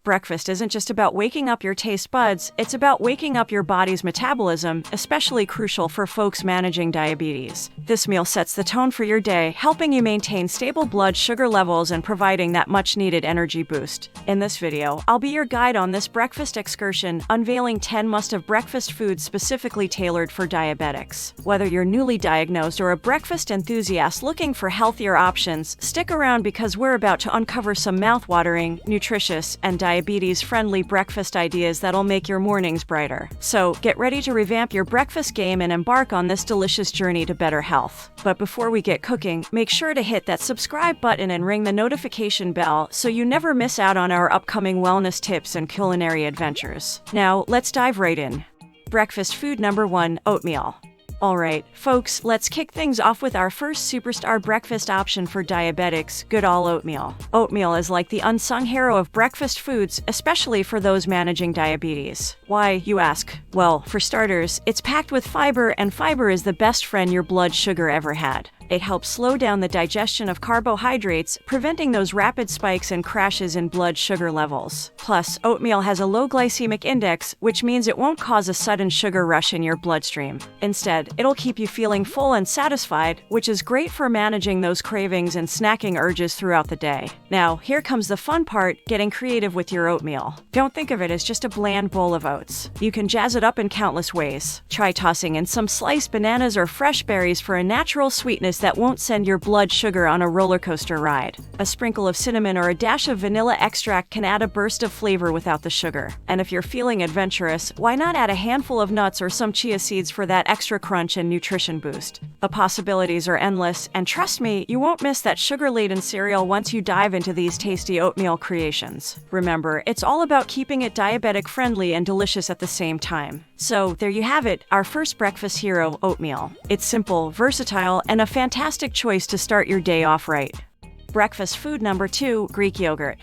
Breakfast isn't just about waking up your taste buds, it's about waking up your body's metabolism, especially crucial for folks managing diabetes. This meal sets the tone for your day, helping you maintain stable blood sugar levels and providing that much-needed energy boost. In this video, I'll be your guide on this breakfast excursion, unveiling 10 must-have breakfast foods specifically tailored for diabetics. Whether you're newly diagnosed or a breakfast enthusiast looking for healthier options, stick around because we're about to uncover some mouth-watering, nutritious, and diabetes-friendly breakfast ideas that'll make your mornings brighter. So, get ready to revamp your breakfast game and embark on this delicious journey to better health. But before we get cooking, make sure to hit that subscribe button and ring the notification bell so you never miss out on our upcoming wellness tips and culinary adventures. Now, let's dive right in. Breakfast food number 1, oatmeal. Alright, folks, let's kick things off with our first superstar breakfast option for diabetics, good old oatmeal. Oatmeal is like the unsung hero of breakfast foods, especially for those managing diabetes. Why, you ask? Well, for starters, it's packed with fiber, and fiber is the best friend your blood sugar ever had. It helps slow down the digestion of carbohydrates, preventing those rapid spikes and crashes in blood sugar levels. Plus, oatmeal has a low glycemic index, which means it won't cause a sudden sugar rush in your bloodstream. Instead, it'll keep you feeling full and satisfied, which is great for managing those cravings and snacking urges throughout the day. Now, here comes the fun part, getting creative with your oatmeal. Don't think of it as just a bland bowl of oats. You can jazz it up in countless ways. Try tossing in some sliced bananas or fresh berries for a natural sweetness that won't send your blood sugar on a roller coaster ride. A sprinkle of cinnamon or a dash of vanilla extract can add a burst of flavor without the sugar. And if you're feeling adventurous, why not add a handful of nuts or some chia seeds for that extra crunch and nutrition boost? The possibilities are endless, and trust me, you won't miss that sugar-laden cereal once you dive into these tasty oatmeal creations. Remember, it's all about keeping it diabetic-friendly and delicious at the same time. So, there you have it, our first breakfast hero, oatmeal. It's simple, versatile, and a fantastic choice to start your day off right. Breakfast food number 2, Greek yogurt.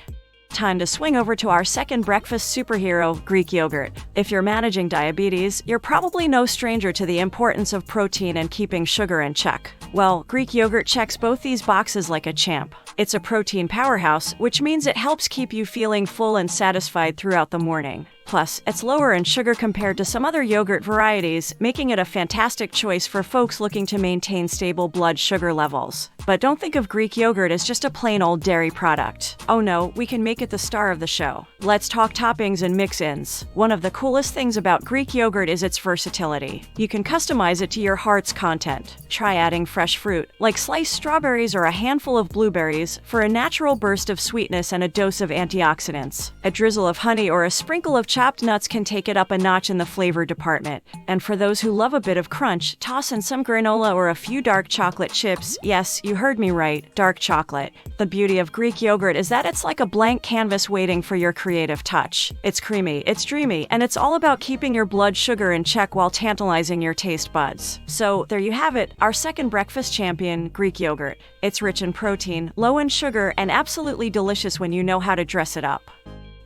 Time to swing over to our second breakfast superhero, Greek yogurt. If you're managing diabetes, you're probably no stranger to the importance of protein and keeping sugar in check. Well, Greek yogurt checks both these boxes like a champ. It's a protein powerhouse, which means it helps keep you feeling full and satisfied throughout the morning. Plus, it's lower in sugar compared to some other yogurt varieties, making it a fantastic choice for folks looking to maintain stable blood sugar levels. But don't think of Greek yogurt as just a plain old dairy product. Oh no, we can make it the star of the show. Let's talk toppings and mix-ins. One of the coolest things about Greek yogurt is its versatility. You can customize it to your heart's content. Try adding fresh fruit, like sliced strawberries or a handful of blueberries, for a natural burst of sweetness and a dose of antioxidants. A drizzle of honey or a sprinkle of chopped nuts can take it up a notch in the flavor department. And for those who love a bit of crunch, toss in some granola or a few dark chocolate chips. Yes, you heard me right, dark chocolate. The beauty of Greek yogurt is that it's like a blank canvas waiting for your creative touch. It's creamy, it's dreamy, and it's all about keeping your blood sugar in check while tantalizing your taste buds. So, there you have it, our second breakfast champion, Greek yogurt. It's rich in protein, low in sugar, and absolutely delicious when you know how to dress it up.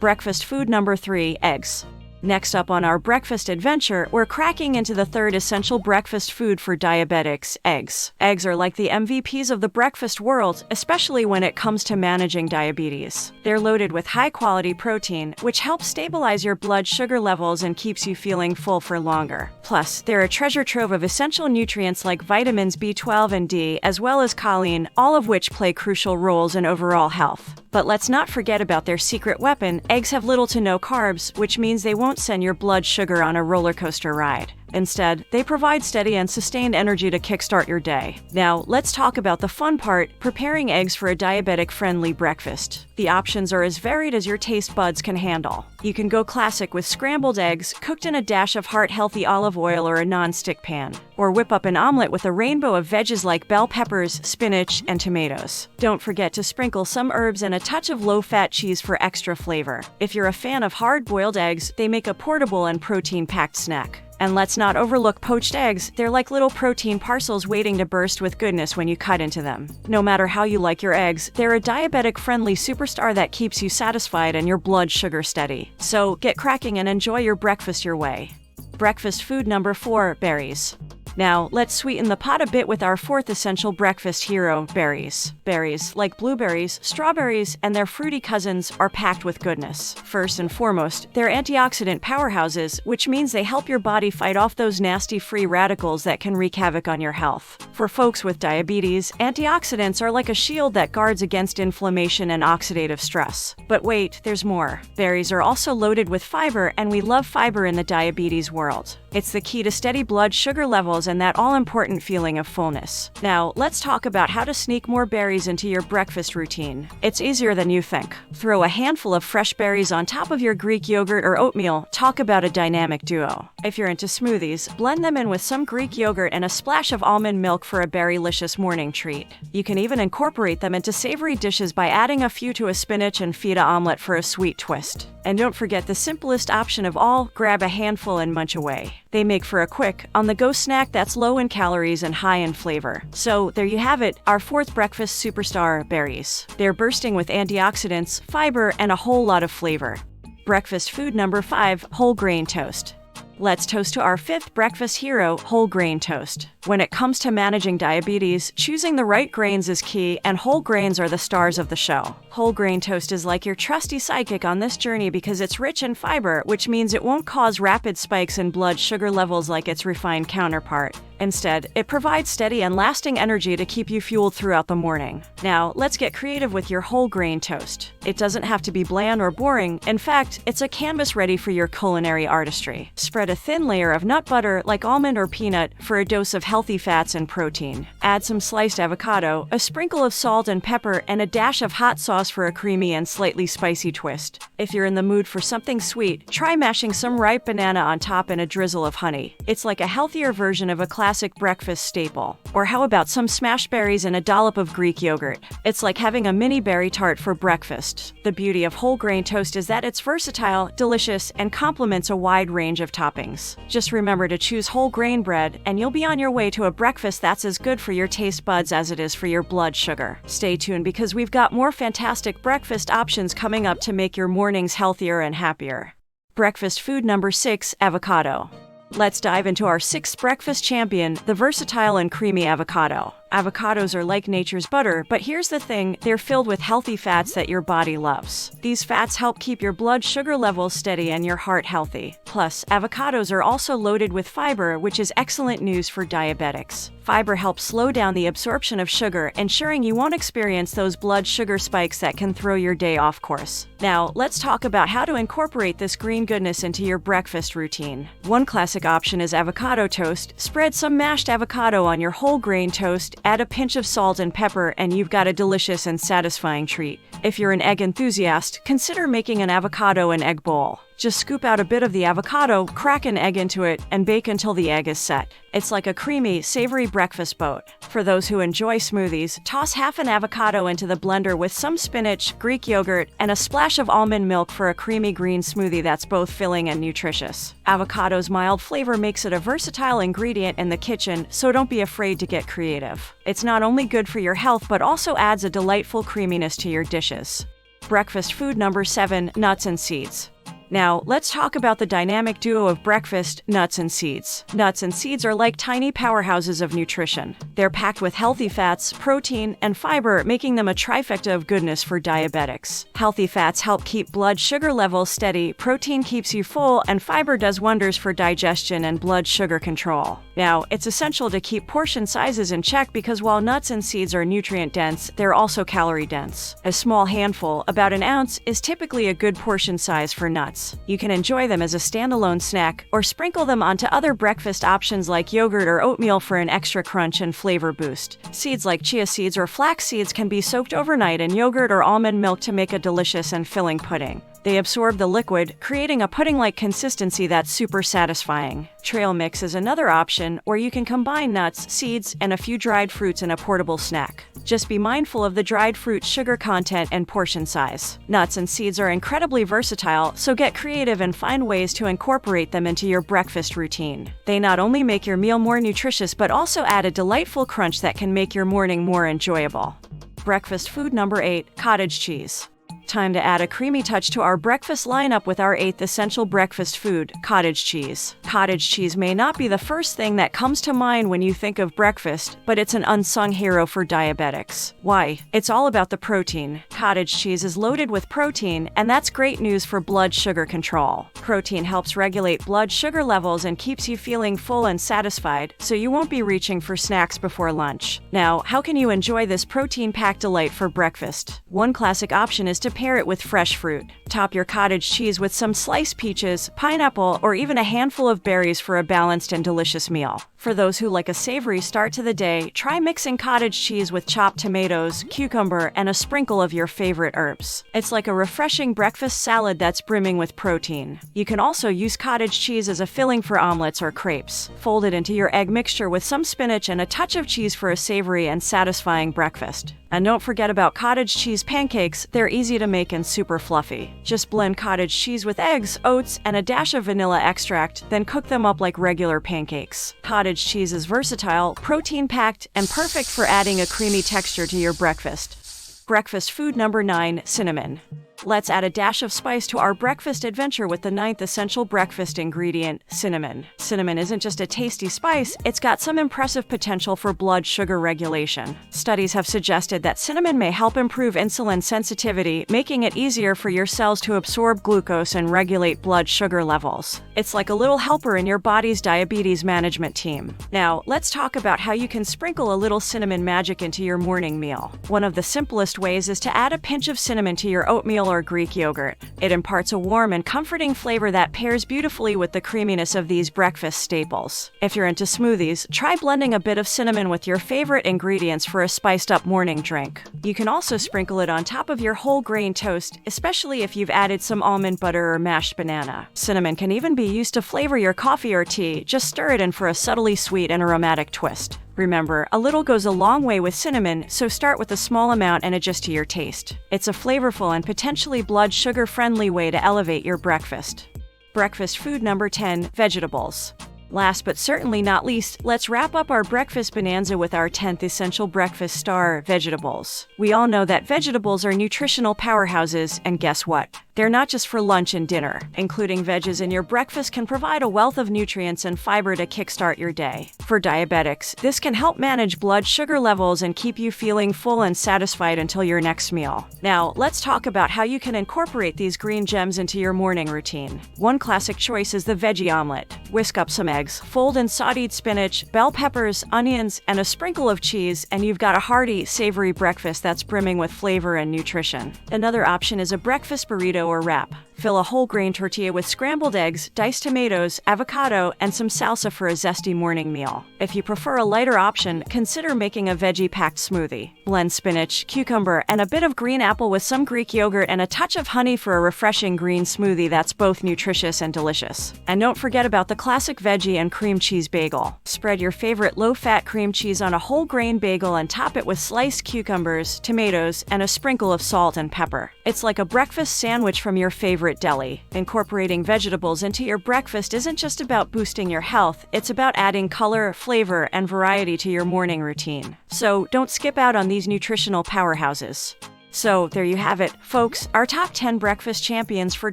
Breakfast food number 3, eggs. Next up on our breakfast adventure, we're cracking into the third essential breakfast food for diabetics, eggs. Eggs are like the MVPs of the breakfast world, especially when it comes to managing diabetes. They're loaded with high-quality protein, which helps stabilize your blood sugar levels and keeps you feeling full for longer. Plus, they're a treasure trove of essential nutrients like vitamins B12 and D, as well as choline, all of which play crucial roles in overall health. But let's not forget about their secret weapon. Eggs have little to no carbs, which means they won't send your blood sugar on a roller coaster ride. Instead, they provide steady and sustained energy to kickstart your day. Now, let's talk about the fun part, preparing eggs for a diabetic-friendly breakfast. The options are as varied as your taste buds can handle. You can go classic with scrambled eggs, cooked in a dash of heart-healthy olive oil or a non-stick pan. Or whip up an omelet with a rainbow of veggies like bell peppers, spinach, and tomatoes. Don't forget to sprinkle some herbs and a touch of low-fat cheese for extra flavor. If you're a fan of hard-boiled eggs, they make a portable and protein-packed snack. And let's not overlook poached eggs. They're like little protein parcels waiting to burst with goodness when you cut into them. No matter how you like your eggs, they're a diabetic-friendly superstar that keeps you satisfied and your blood sugar steady. So get cracking and enjoy your breakfast your way. Breakfast food number 4, berries. Now, let's sweeten the pot a bit with our fourth essential breakfast hero, berries. Berries, like blueberries, strawberries, and their fruity cousins, are packed with goodness. First and foremost, they're antioxidant powerhouses, which means they help your body fight off those nasty free radicals that can wreak havoc on your health. For folks with diabetes, antioxidants are like a shield that guards against inflammation and oxidative stress. But wait, there's more. Berries are also loaded with fiber, and we love fiber in the diabetes world. It's the key to steady blood sugar levels and that all-important feeling of fullness. Now, let's talk about how to sneak more berries into your breakfast routine. It's easier than you think. Throw a handful of fresh berries on top of your Greek yogurt or oatmeal. Talk about a dynamic duo. If you're into smoothies, blend them in with some Greek yogurt and a splash of almond milk for a berry-licious morning treat. You can even incorporate them into savory dishes by adding a few to a spinach and feta omelet for a sweet twist. And don't forget the simplest option of all, grab a handful and munch away. They make for a quick, on-the-go snack that's low in calories and high in flavor. So, there you have it, our fourth breakfast superstar, berries. They're bursting with antioxidants, fiber, and a whole lot of flavor. Breakfast food number 5, whole grain toast. Let's toast to our fifth breakfast hero, whole grain toast. When it comes to managing diabetes, choosing the right grains is key, and whole grains are the stars of the show. Whole grain toast is like your trusty sidekick on this journey because it's rich in fiber, which means it won't cause rapid spikes in blood sugar levels like its refined counterpart. Instead, it provides steady and lasting energy to keep you fueled throughout the morning. Now, let's get creative with your whole grain toast. It doesn't have to be bland or boring. In fact, it's a canvas ready for your culinary artistry. Spread a thin layer of nut butter, like almond or peanut, for a dose of healthy fats and protein. Add some sliced avocado, a sprinkle of salt and pepper, and a dash of hot sauce for a creamy and slightly spicy twist. If you're in the mood for something sweet, try mashing some ripe banana on top and a drizzle of honey. It's like a healthier version of a classic breakfast staple. Or how about some smashed berries and a dollop of Greek yogurt? It's like having a mini berry tart for breakfast. The beauty of whole grain toast is that it's versatile, delicious, and complements a wide range of toppings. Just remember to choose whole grain bread, and you'll be on your way to a breakfast that's as good for your taste buds as it is for your blood sugar. Stay tuned because we've got more fantastic breakfast options coming up to make your mornings healthier and happier. Breakfast food number 6, avocado. Let's dive into our sixth breakfast champion, the versatile and creamy avocado. Avocados are like nature's butter, but here's the thing, they're filled with healthy fats that your body loves. These fats help keep your blood sugar levels steady and your heart healthy. Plus, avocados are also loaded with fiber, which is excellent news for diabetics. Fiber helps slow down the absorption of sugar, ensuring you won't experience those blood sugar spikes that can throw your day off course. Now, let's talk about how to incorporate this green goodness into your breakfast routine. One classic option is avocado toast. Spread some mashed avocado on your whole grain toast, add a pinch of salt and pepper, and you've got a delicious and satisfying treat. If you're an egg enthusiast, consider making an avocado and egg bowl. Just scoop out a bit of the avocado, crack an egg into it, and bake until the egg is set. It's like a creamy, savory breakfast boat. For those who enjoy smoothies, toss half an avocado into the blender with some spinach, Greek yogurt, and a splash of almond milk for a creamy green smoothie that's both filling and nutritious. Avocado's mild flavor makes it a versatile ingredient in the kitchen, so don't be afraid to get creative. It's not only good for your health but also adds a delightful creaminess to your dishes. Breakfast food number 7, nuts and seeds. Now, let's talk about the dynamic duo of breakfast, nuts and seeds. Nuts and seeds are like tiny powerhouses of nutrition. They're packed with healthy fats, protein, and fiber, making them a trifecta of goodness for diabetics. Healthy fats help keep blood sugar levels steady, protein keeps you full, and fiber does wonders for digestion and blood sugar control. Now, it's essential to keep portion sizes in check because while nuts and seeds are nutrient-dense, they're also calorie-dense. A small handful, about an ounce, is typically a good portion size for nuts. You can enjoy them as a standalone snack or sprinkle them onto other breakfast options like yogurt or oatmeal for an extra crunch and flavor boost. Seeds like chia seeds or flax seeds can be soaked overnight in yogurt or almond milk to make a delicious and filling pudding. They absorb the liquid, creating a pudding-like consistency that's super satisfying. Trail mix is another option where you can combine nuts, seeds, and a few dried fruits in a portable snack. Just be mindful of the dried fruit's sugar content and portion size. Nuts and seeds are incredibly versatile, so get creative and find ways to incorporate them into your breakfast routine. They not only make your meal more nutritious but also add a delightful crunch that can make your morning more enjoyable. Breakfast food number 8, cottage cheese. Time to add a creamy touch to our breakfast lineup with our 8th essential breakfast food, cottage cheese. Cottage cheese may not be the first thing that comes to mind when you think of breakfast, but it's an unsung hero for diabetics. Why? It's all about the protein. Cottage cheese is loaded with protein, and that's great news for blood sugar control. Protein helps regulate blood sugar levels and keeps you feeling full and satisfied, so you won't be reaching for snacks before lunch. Now, how can you enjoy this protein-packed delight for breakfast? One classic option is to pair it with fresh fruit. Top your cottage cheese with some sliced peaches, pineapple, or even a handful of berries for a balanced and delicious meal. For those who like a savory start to the day, try mixing cottage cheese with chopped tomatoes, cucumber, and a sprinkle of your favorite herbs. It's like a refreshing breakfast salad that's brimming with protein. You can also use cottage cheese as a filling for omelets or crepes. Fold it into your egg mixture with some spinach and a touch of cheese for a savory and satisfying breakfast. And don't forget about cottage cheese pancakes. They're easy to make and super fluffy. Just blend cottage cheese with eggs, oats, and a dash of vanilla extract, then cook them up like regular pancakes. Cottage cheese is versatile, protein-packed, and perfect for adding a creamy texture to your breakfast. Breakfast food number 9, cinnamon. Let's add a dash of spice to our breakfast adventure with the 9th essential breakfast ingredient, cinnamon. Cinnamon isn't just a tasty spice, it's got some impressive potential for blood sugar regulation. Studies have suggested that cinnamon may help improve insulin sensitivity, making it easier for your cells to absorb glucose and regulate blood sugar levels. It's like a little helper in your body's diabetes management team. Now, let's talk about how you can sprinkle a little cinnamon magic into your morning meal. One of the simplest ways is to add a pinch of cinnamon to your oatmeal or Greek yogurt. It imparts a warm and comforting flavor that pairs beautifully with the creaminess of these breakfast staples. If you're into smoothies, try blending a bit of cinnamon with your favorite ingredients for a spiced-up morning drink. You can also sprinkle it on top of your whole grain toast, especially if you've added some almond butter or mashed banana. Cinnamon can even be used to flavor your coffee or tea. Just stir it in for a subtly sweet and aromatic twist. Remember, a little goes a long way with cinnamon, so start with a small amount and adjust to your taste. It's a flavorful and potentially blood sugar-friendly way to elevate your breakfast. Breakfast food number 10, vegetables. Last but certainly not least, let's wrap up our breakfast bonanza with our 10th essential breakfast star, vegetables. We all know that vegetables are nutritional powerhouses, and guess what? They're not just for lunch and dinner. Including veggies in your breakfast can provide a wealth of nutrients and fiber to kickstart your day. For diabetics, this can help manage blood sugar levels and keep you feeling full and satisfied until your next meal. Now, let's talk about how you can incorporate these green gems into your morning routine. One classic choice is the veggie omelet. Whisk up some eggs, fold in sauteed spinach, bell peppers, onions, and a sprinkle of cheese, and you've got a hearty, savory breakfast that's brimming with flavor and nutrition. Another option is a breakfast burrito or wrap. Fill a whole grain tortilla with scrambled eggs, diced tomatoes, avocado, and some salsa for a zesty morning meal. If you prefer a lighter option, consider making a veggie-packed smoothie. Blend spinach, cucumber, and a bit of green apple with some Greek yogurt and a touch of honey for a refreshing green smoothie that's both nutritious and delicious. And don't forget about the classic veggie and cream cheese bagel. Spread your favorite low-fat cream cheese on a whole grain bagel and top it with sliced cucumbers, tomatoes, and a sprinkle of salt and pepper. It's like a breakfast sandwich from your favorite deli. Incorporating vegetables into your breakfast isn't just about boosting your health, it's about adding color, flavor, and variety to your morning routine. So don't skip out on these nutritional powerhouses. So there you have it, folks, our top 10 breakfast champions for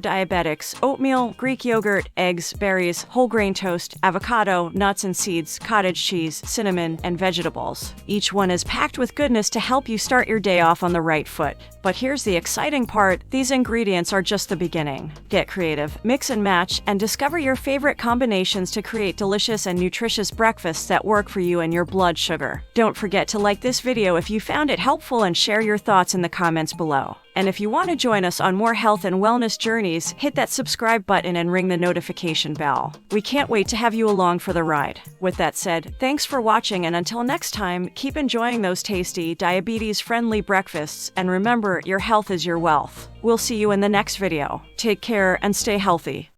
diabetics: oatmeal, Greek yogurt, eggs, berries, whole grain toast, avocado, nuts and seeds, cottage cheese, cinnamon, and vegetables. Each one is packed with goodness to help you start your day off on the right foot. But here's the exciting part, these ingredients are just the beginning. Get creative, mix and match, and discover your favorite combinations to create delicious and nutritious breakfasts that work for you and your blood sugar. Don't forget to like this video if you found it helpful and share your thoughts in the comments below. And if you want to join us on more health and wellness journeys, hit that subscribe button and ring the notification bell. We can't wait to have you along for the ride. With that said, thanks for watching, and until next time, keep enjoying those tasty, diabetes-friendly breakfasts, and remember, your health is your wealth. We'll see you in the next video. Take care and stay healthy.